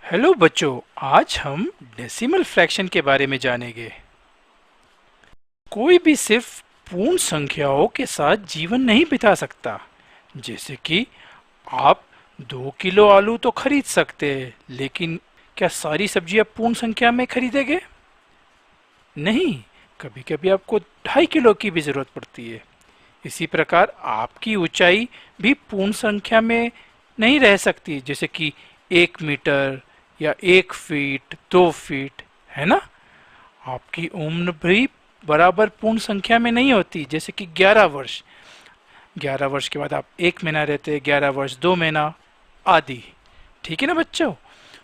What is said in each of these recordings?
Hello बच्चों, आज हम डेसिमल फ्रैक्शन के बारे में जानेंगे। कोई भी सिर्फ पूर्ण संख्याओं के साथ जीवन नहीं बिता सकता। जैसे कि आप 2 किलो आलू तो खरीद सकते हैं, लेकिन क्या सारी सब्जियां पूर्ण संख्या में खरीदेंगे? नहीं, कभी कभी आपको 2.5 किलो की भी जरूरत पड़ती है। इसी प्रकार आपकी ऊंचाई भी पूर्ण संख्या में नहीं रह सकती, जैसे कि 1 मीटर या 1 फीट, 2 फीट, है ना। आपकी उम्र भी बराबर पूर्ण संख्या में नहीं होती, जैसे कि 11 वर्ष। 11 वर्ष के बाद आप 1 महीना रहते हैं, 11 वर्ष 2 महीना आदि। ठीक है ना बच्चों।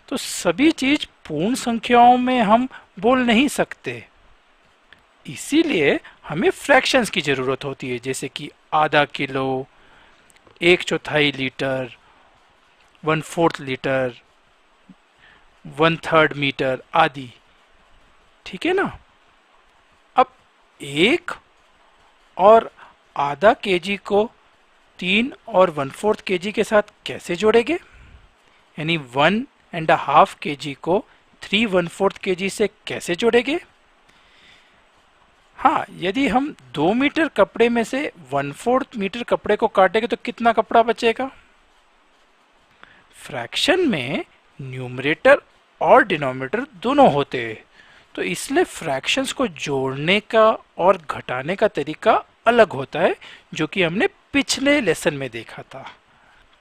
तो सभी चीज पूर्ण संख्याओं में हम बोल नहीं सकते, इसीलिए हमें फ्रैक्शंस की जरूरत होती है, जैसे कि आधा किलो, 1/4 लीटर, 1/4 लीटर, 1/3 मीटर आदि। ठीक है ना। अब 1 और ½ केजी को 3 और 1/4 केजी के साथ कैसे जोड़ेंगे? यानी 1.5 केजी को 3 1/4 केजी से कैसे जोड़ेंगे? हाँ, यदि हम 2 मीटर कपड़े में से 1/4 मीटर कपड़े को काटेंगे तो कितना कपड़ा बचेगा? फ्रैक्शन में न्यूमरेटर और डिनोमिनेटर दोनों होते हैं, तो इसलिए फ्रैक्शंस को जोड़ने का और घटाने का तरीका अलग होता है, जो कि हमने पिछले लेसन में देखा था।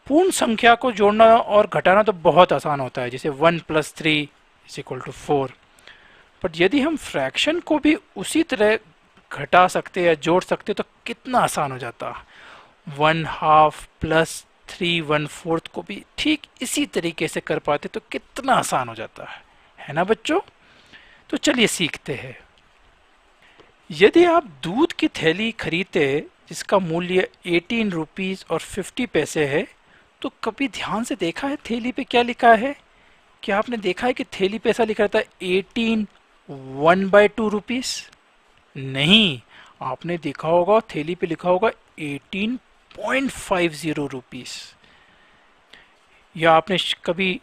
पूर्ण संख्या को जोड़ना और घटाना तो बहुत आसान होता है, जैसे 1 + 3 = 4। बट यदि हम फ्रैक्शन को भी उसी तरह घटा सकते या जोड़ सकते तो कितना आसान हो जाता। 1/2 + 3 1/4 को भी ठीक इसी तरीके से कर पाते तो कितना आसान हो जाता है ना बच्चों। तो चलिए सीखते हैं। यदि आप दूध की थैली खरीदते हैं जिसका मूल्य 18 रुपीज और 50 पैसे है, तो कभी ध्यान से देखा है थैली पे क्या लिखा है? क्या आपने देखा है कि थैली पे ऐसा लिखा रहता है 18 1/2 रुपीज? नहीं, आपने देखा होगा थैली पे लिखा होगा 18.50 रुपीज। या आपने कभी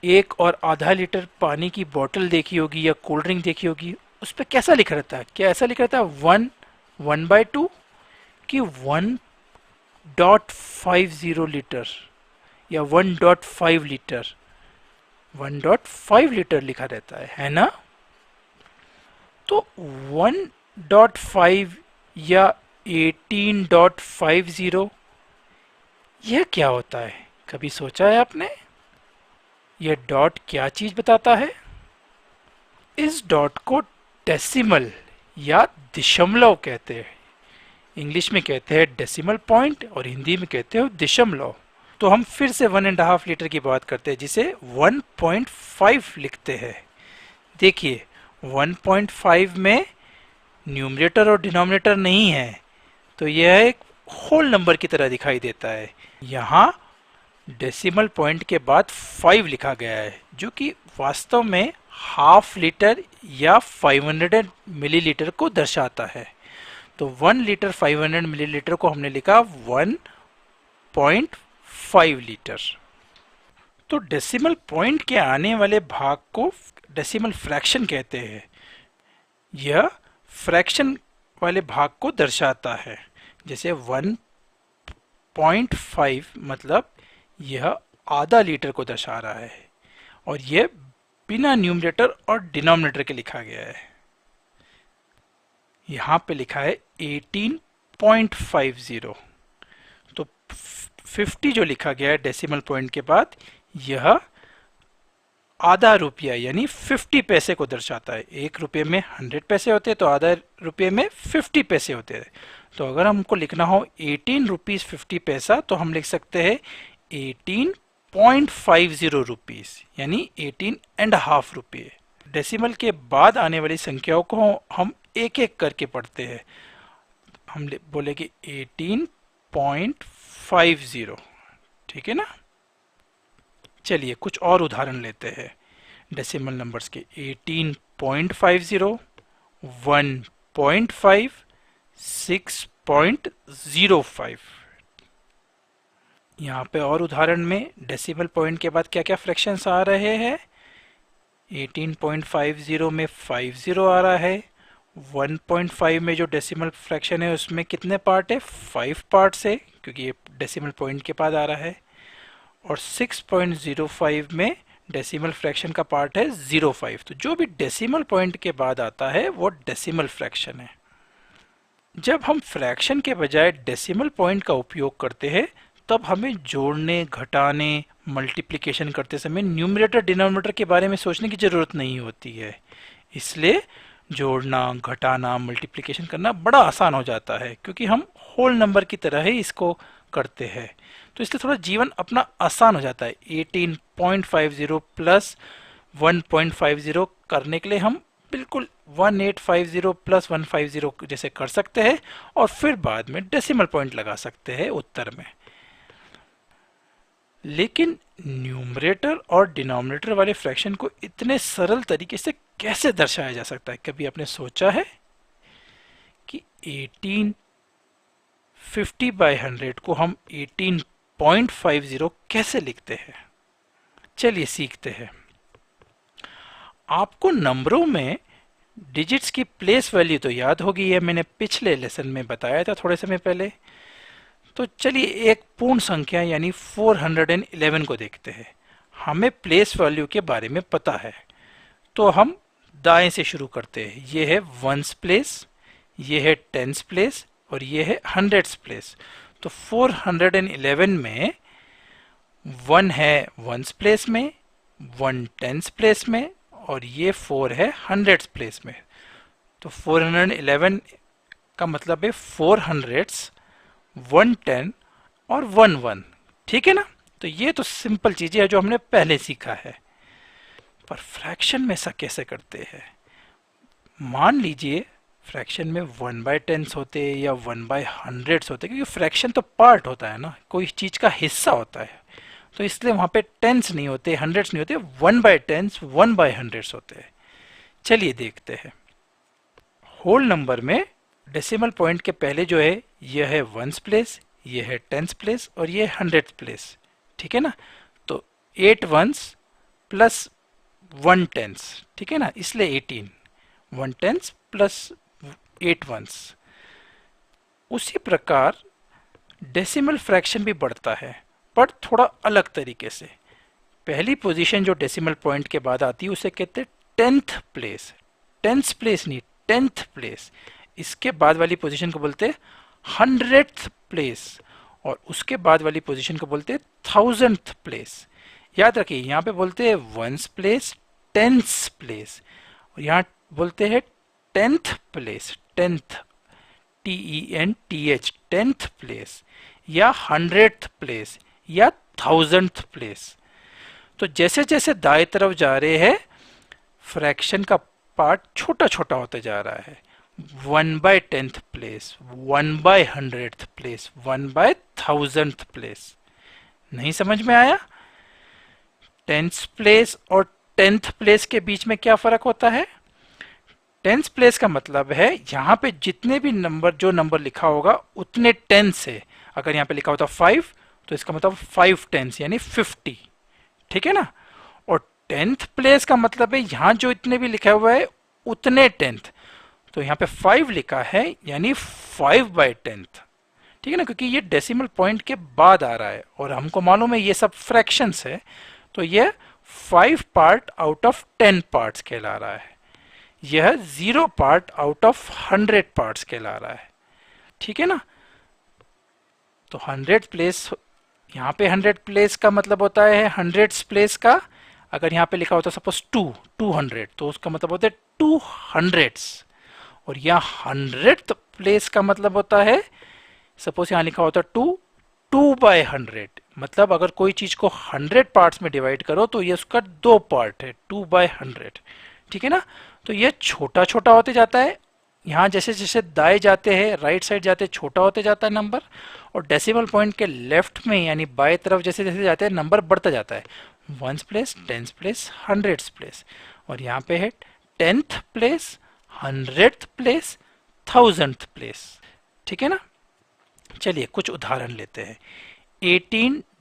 1 और ½ लीटर पानी की बोतल देखी होगी या कोल्ड ड्रिंक देखी होगी, उस पर कैसा लिखा रहता है? क्या ऐसा लिखा रहता है 1/2 कि 1.50 लीटर या 1.5 लीटर? 1.5 लीटर लिखा रहता है ना। तो 1.5 या 18.50, यह क्या होता है? कभी सोचा है आपने? यह डॉट क्या चीज बताता है? इस डॉट को डेसिमल या दशमलव कहते हैं। इंग्लिश में कहते हैं डेसिमल पॉइंट और हिंदी में कहते हो दशमलव। तो हम फिर से 1.5 लीटर की बात करते हैं, जिसे 1.5 लिखते हैं। देखिए, 1.5 में न्यूमरेटर और डिनोमिनेटर नहीं है, तो यह एक होल नंबर की तरह दिखाई देता है। यहाँ डेसिमल पॉइंट के बाद 5 लिखा गया है, जो कि वास्तव में ½ लीटर या 500 मिलीलीटर को दर्शाता है। तो 1 लीटर 500 मिलीलीटर को हमने लिखा 1.5 लीटर। तो डेसिमल पॉइंट के आने वाले भाग को डेसिमल फ्रैक्शन कहते हैं। यह फ्रैक्शन वाले भाग को दर्शाता है। जैसे 1.5 मतलब यह ½ लीटर को दर्शा रहा है, और यह बिना न्यूमरेटर और डिनोमिनेटर के लिखा गया है। यहाँ पे लिखा है 18.50। तो 50 जो लिखा गया है डेसिमल पॉइंट के बाद, यह ½ रुपया यानी 50 पैसे को दर्शाता है। 1 रुपये में 100 पैसे होते हैं, तो ½ रुपये में 50 पैसे होते हैं। तो अगर हमको लिखना हो 18 रुपीज 50 पैसा, तो हम लिख सकते हैं 18.50 रुपीज यानी 18.5 रुपये। डेसिमल के बाद आने वाली संख्याओं को हम एक एक करके पढ़ते हैं। हम बोलेंगे 18.50। ठीक है ना। चलिए कुछ और उदाहरण लेते हैं डेसिमल नंबर्स के। 18.50, 1.5, 6.05। यहाँ पे और उदाहरण में डेसिमल पॉइंट के बाद क्या क्या फ्रैक्शंस आ रहे हैं। 18.50 में 50 आ रहा है। 1.5 में जो डेसिमल फ्रैक्शन है उसमें कितने पार्ट है, 5 पार्ट्स है क्योंकि ये डेसिमल पॉइंट के बाद आ रहा है। और 6.05 में डेसिमल फ्रैक्शन का पार्ट है 0.5। तो जो भी डेसिमल पॉइंट के बाद आता है वो डेसिमल फ्रैक्शन है। जब हम फ्रैक्शन के बजाय डेसिमल पॉइंट का उपयोग करते हैं तब हमें जोड़ने, घटाने, मल्टीप्लिकेशन करते समय न्यूमरेटर डिनोमिनेटर के बारे में सोचने की ज़रूरत नहीं होती है। इसलिए जोड़ना, घटाना, मल्टीप्लिकेशन करना बड़ा आसान हो जाता है क्योंकि हम होल नंबर की तरह ही इसको करते हैं। तो इसलिए थोड़ा जीवन अपना आसान हो जाता है। 18.50 प्लस 1.50 करने के लिए हम बिल्कुल 1850 प्लस 150 जैसे कर सकते हैं और फिर बाद में डेसिमल पॉइंट लगा सकते हैं उत्तर में। लेकिन न्यूमरेटर और डिनोमिनेटर वाले फ्रैक्शन को इतने सरल तरीके से कैसे दर्शाया जा सकता है? कभी आपने सोचा है कि 1850/100 को हम 18.50 कैसे लिखते हैं? चलिए सीखते हैं। आपको नंबरों में डिजिट्स की प्लेस वैल्यू तो याद होगी, है मैंने पिछले लेसन में बताया था थोड़े समय पहले। तो चलिए एक पूर्ण संख्या यानी 411 को देखते हैं। हमें प्लेस वैल्यू के बारे में पता है तो हम दाएं से शुरू करते हैं। ये है वंस प्लेस, ये है टेंस प्लेस और ये है हंड्रेड्स प्लेस। तो 411 में 1 है वंस प्लेस में, 1 टेंस प्लेस में और ये 4 है हंड्रेड्स प्लेस में। तो 411 का मतलब है 4 हंड्रेड्स, 1 10 और 1 1। ठीक है ना? तो ये तो सिंपल चीजें है जो हमने पहले सीखा है। पर फ्रैक्शन में ऐसा कैसे करते हैं? मान लीजिए फ्रैक्शन में 1/10 होते या 1/100 होते, क्योंकि फ्रैक्शन तो पार्ट होता है ना, कोई चीज का हिस्सा होता है। तो इसलिए वहां पे टेंस नहीं होते, हंड्रेड्स नहीं होते, 1/10 1/100 होते हैं। चलिए देखते हैं। होल नंबर में डेसिमल पॉइंट के पहले जो है यह है वंस प्लेस, यह है टेंस प्लेस और ये हंड्रेड्स प्लेस। ठीक है ना? तो 8 वंस प्लस 1 टेंस, ठीक है ना, इसलिए 18। 1 टेंस प्लस 8 वंस। उसी प्रकार डेसिमल फ्रैक्शन भी बढ़ता है पर थोड़ा अलग तरीके से। पहली पोजीशन जो डेसिमल पॉइंट के बाद आती है उसे कहते हैं टेंथ प्लेस। टेंथ प्लेस नहीं, टेंथ प्लेस। इसके बाद वाली पोजीशन को बोलते हैं हंड्रेड्थ प्लेस और उसके बाद वाली पोजीशन को बोलते हैं थाउजेंथ प्लेस। याद रखिए यहाँ पे बोलते हैं वंस प्लेस, टेंथ प्लेस और यहाँ बोलते हैं tenth place, tenth, TENTH, tenth place या हंड्रेड्थ प्लेस या थाउजेंथ प्लेस। तो जैसे जैसे दाएं तरफ जा रहे हैं फ्रैक्शन का पार्ट छोटा छोटा होता जा रहा है। 1/10th place, 1/100th place, 1/1000th place. नहीं समझ में आया? टेंथ प्लेस और टेंथ प्लेस के बीच में क्या फर्क होता है? टेंथ प्लेस का मतलब है यहाँ पे जितने भी नंबर, जो नंबर लिखा होगा उतने टेंस है। अगर यहाँ पे लिखा होता 5 तो इसका मतलब 5 टेंस यानी 50। ठीक है ना? और टेंथ प्लेस का मतलब है यहाँ जो इतने भी लिखा हुआ है उतने टेंथ। तो यहाँ पे 5 लिखा है यानी 5/10th। ठीक है ना? क्योंकि ये डेसिमल पॉइंट के बाद आ रहा है और हमको मालूम है ये सब फ्रैक्शंस है, तो ये 5 पार्ट आउट ऑफ 10 पार्ट्स कहला रहा है। यह 0 पार्ट आउट ऑफ 100 पार्ट्स कहला रहा है। ठीक है ना? तो 100 प्लेस, यहाँ पे 100 प्लेस का मतलब होता है 100 प्लेस का। अगर यहाँ पे लिखा होता सपोज 200 तो उसका मतलब होता है 200। और यहाँ 100th प्लेस का मतलब होता है, सपोज यहाँ लिखा होता 2/100। मतलब अगर कोई चीज को 100 पार्ट्स में डिवाइड करो तो ये उसका 2 पार्ट है, 2/100। ठीक है ना? तो ये छोटा छोटा होते जाता है। यहाँ जैसे जैसे दाएं जाते हैं, राइट साइड जाते हैं, छोटा होते जाता है नंबर। और डेसिमल पॉइंट के लेफ्ट में यानी बाएं तरफ जैसे जैसे जाते हैं नंबर बढ़ता जाता है। Ones place, tenth place, hundreds place. और यहाँ पे है tenth place, hundredth place, thousandth place. ठीक है ना? चलिए कुछ उदाहरण लेते हैं।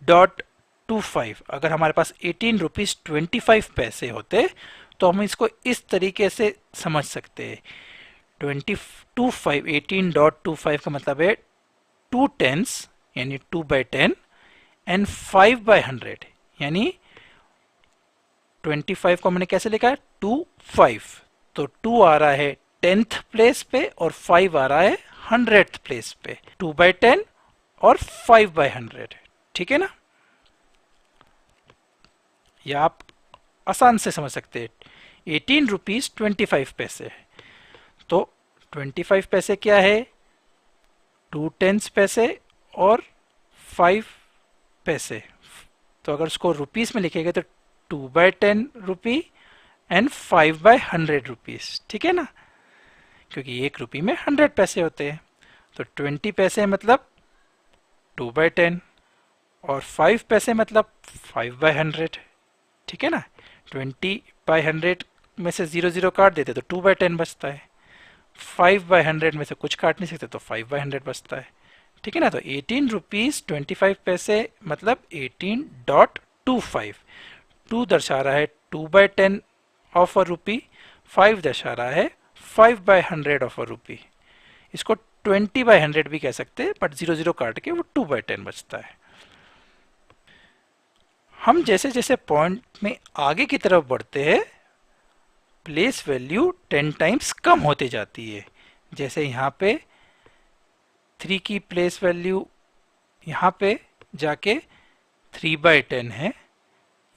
18.25, अगर हमारे पास 18 रुपीज़ 25 पैसे होते तो हम इसको इस तरीके से समझ सकते हैं। 18.25 का मतलब है 2 10s यानी 2/10 एंड 5/100 यानी 25 को मैंने कैसे लिखा है 25, तो 2 आ रहा है 10th प्लेस पे और 5 आ रहा है 100th प्लेस पे, 2/10 और 5/100, ठीक है ना। या आप आसान से समझ सकते हैं 18 रुपीज़ 25 पैसे, तो 25 पैसे क्या है 2 10 पैसे और 5 पैसे, तो अगर उसको रुपीस में लिखेगा तो 2/10 रुपी एंड 5/100 रुपीज, ठीक है ना, क्योंकि 1 रुपये में 100 पैसे होते हैं। तो 20 पैसे मतलब 2/10 और 5 पैसे मतलब 5/100, ठीक है ना। 20/100 में से 0 0 काट देते तो 2/10 बचता है, 5/100 में से कुछ काट नहीं सकते तो 5/100 बचता है, ठीक है ना। तो 18 रुपीज़ 25 पैसे मतलब 18.25, 2 दर्शा रहा है 2/10 ऑफ अ रुपी, 5 दर्शा रहा है 5/100 ऑफ अ रुपी। इसको 20/100 भी कह सकते हैं, बट 0 0 काट के वो 2/10 बचता है। हम जैसे जैसे पॉइंट में आगे की तरफ बढ़ते हैं प्लेस वैल्यू 10 टाइम्स कम होती जाती है। जैसे यहाँ पे 3 की प्लेस वैल्यू यहाँ पे जाके 3/10 है,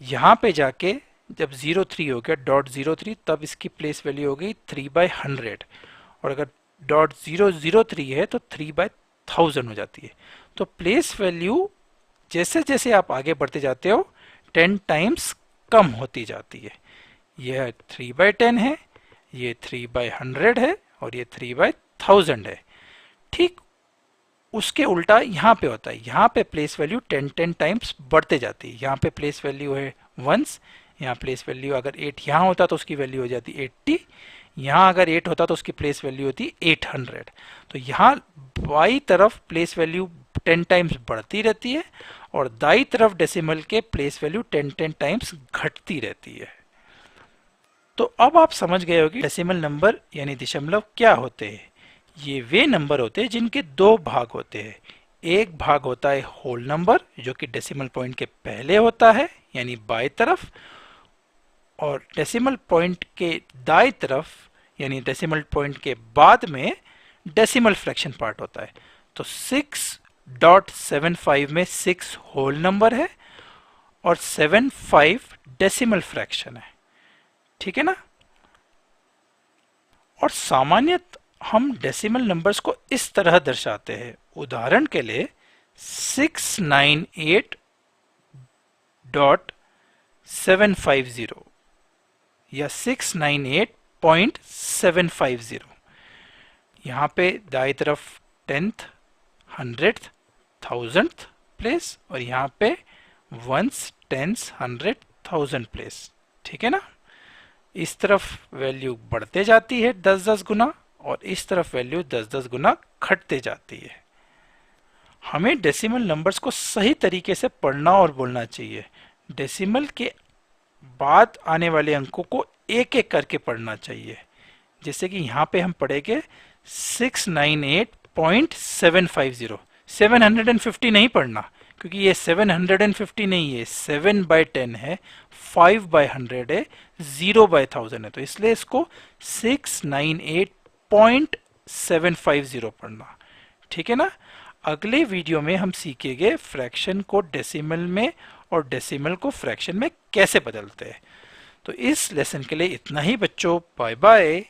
यहाँ पे जाके जब 03 हो गया .03 तब इसकी प्लेस वैल्यू हो गई 3/100, और अगर .003 है तो 3/1000 हो जाती है। तो प्लेस वैल्यू जैसे जैसे आप आगे बढ़ते जाते हो 10 टाइम्स कम होती जाती है। यह 3/10 है, ये 3/100 है और ये 3/1000 है। ठीक उसके उल्टा यहाँ पे होता है, यहाँ पे प्लेस वैल्यू 10 टाइम्स बढ़ते जाती है। यहाँ पे प्लेस वैल्यू है 1, यहाँ प्लेस वैल्यू अगर 8 यहाँ होता तो उसकी वैल्यू हो जाती 80, यहाँ अगर 8 होता तो उसकी प्लेस वैल्यू होती 800। तो यहाँ बाई तरफ प्लेस वैल्यू 10 टाइम्स बढ़ती रहती है और दाई तरफ डेसिमल के प्लेस वैल्यू 10 टाइम्स घटती रहती है। तो अब आप समझ गए हो कि डेसिमल नंबर यानी दशमलव क्या होते हैं। ये वे नंबर होते हैं जिनके 2 भाग होते हैं। एक भाग होता है होल नंबर जो कि डेसिमल पॉइंट के पहले होता है यानी बाएं तरफ, और डेसिमल पॉइंट के दाएं तरफ यानी डेसिमल पॉइंट के बाद में डेसिमल फ्रैक्शन पार्ट होता है। तो 6.75 में 6 होल नंबर है और 75 डेसिमल फ्रैक्शन है, ठीक है ना। और सामान्यतः हम डेसिमल नंबर्स को इस तरह दर्शाते हैं। उदाहरण के लिए 698.750 या 698.750। यहाँ पे दाई तरफ 10th 100th 1000th प्लेस और यहाँ पे 1s 10s 100 1000 प्लेस, ठीक है ना। इस तरफ वैल्यू बढ़ते जाती है 10-10 गुना और इस तरफ वैल्यू 10-10 गुना घटते जाती है। हमें डेसिमल नंबर्स को सही तरीके से पढ़ना और बोलना चाहिए। डेसिमल के बाद आने वाले अंकों को एक एक करके पढ़ना चाहिए। जैसे कि यहाँ पे हम पढ़ेंगे 698.750, 750 नहीं पढ़ना क्योंकि ये 750 नहीं है, 7/10 है, 5/100 है, 0/1000 है, तो इसलिए इसको 698.750 पढ़ना, ठीक है ना। अगले वीडियो में हम सीखेंगे फ्रैक्शन को डेसिमल में और डेसिमल को फ्रैक्शन में कैसे बदलते हैं। तो इस लेसन के लिए इतना ही बच्चों, बाय बाय।